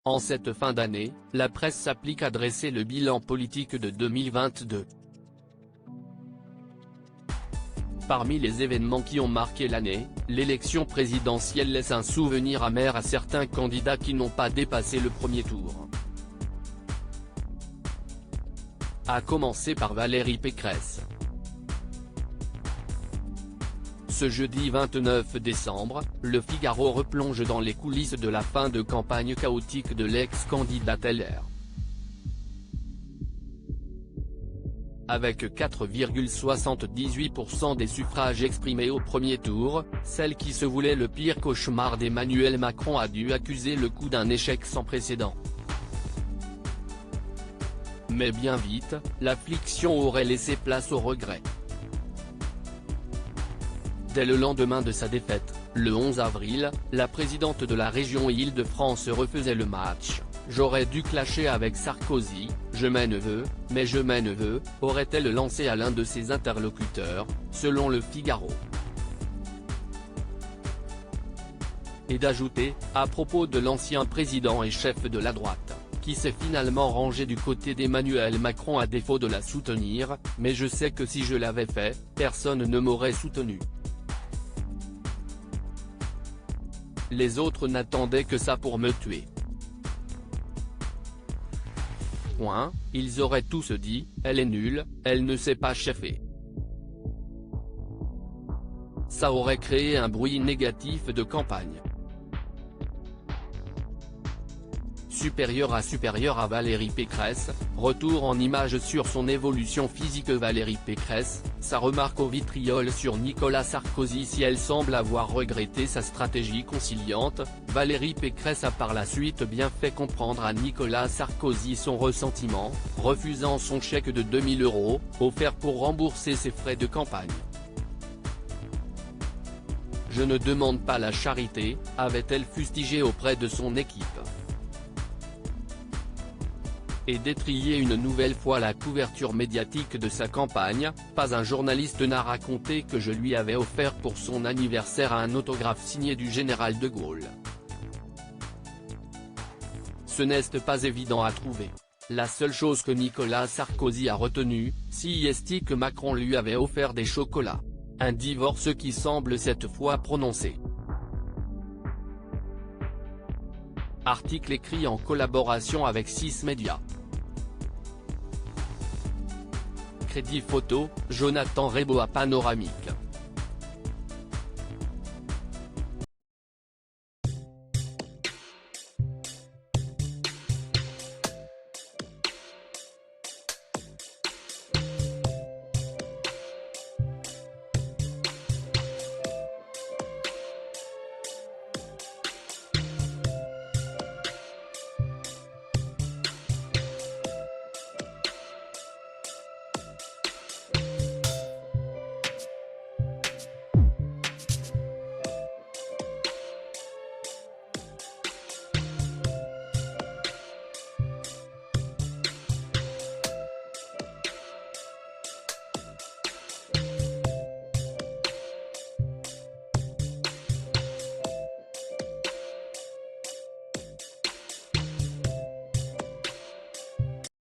En cette fin d'année, la presse s'applique à dresser le bilan politique de 2022. Parmi les événements qui ont marqué l'année, l'élection présidentielle laisse un souvenir amer à certains candidats qui n'ont pas dépassé le premier tour. À commencer par Valérie Pécresse. Ce jeudi 29 décembre, Le Figaro replonge dans les coulisses de la fin de campagne chaotique de l'ex-candidate LR. Avec 4,78% des suffrages exprimés au premier tour, celle qui se voulait le pire cauchemar d'Emmanuel Macron a dû accuser le coup d'un échec sans précédent. Mais bien vite, l'affliction aurait laissé place au regret. Dès le lendemain de sa défaite, le 11 avril, la présidente de la région Île-de-France refaisait le match. « J'aurais dû clasher avec Sarkozy, je m'en veux, mais je m'en veux », aurait-elle lancé à l'un de ses interlocuteurs, selon Le Figaro. Et d'ajouter, à propos de l'ancien président et chef de la droite, qui s'est finalement rangé du côté d'Emmanuel Macron à défaut de la soutenir, mais je sais que si je l'avais fait, personne ne m'aurait soutenu. Les autres n'attendaient que ça pour me tuer. Ils auraient tous dit, elle est nulle, elle ne sait pas cheffer. Ça aurait créé un bruit négatif de campagne. Supérieur à Valérie Pécresse, retour en images sur son évolution physique. Valérie Pécresse, sa remarque au vitriol sur Nicolas Sarkozy. Si elle semble avoir regretté sa stratégie conciliante, Valérie Pécresse a par la suite bien fait comprendre à Nicolas Sarkozy son ressentiment, refusant son chèque de 2000 €, offert pour rembourser ses frais de campagne. « Je ne demande pas la charité », avait-elle fustigé auprès de son équipe. Et détrier une nouvelle fois la couverture médiatique de sa campagne, pas un journaliste n'a raconté que je lui avais offert pour son anniversaire un autographe signé du général de Gaulle. Ce n'est pas évident à trouver. La seule chose que Nicolas Sarkozy a retenue, c'est que Macron lui avait offert des chocolats. Un divorce qui semble cette fois prononcé. Article écrit en collaboration avec 6 médias. Crédit photo, Jonathan Reboa. Panoramique.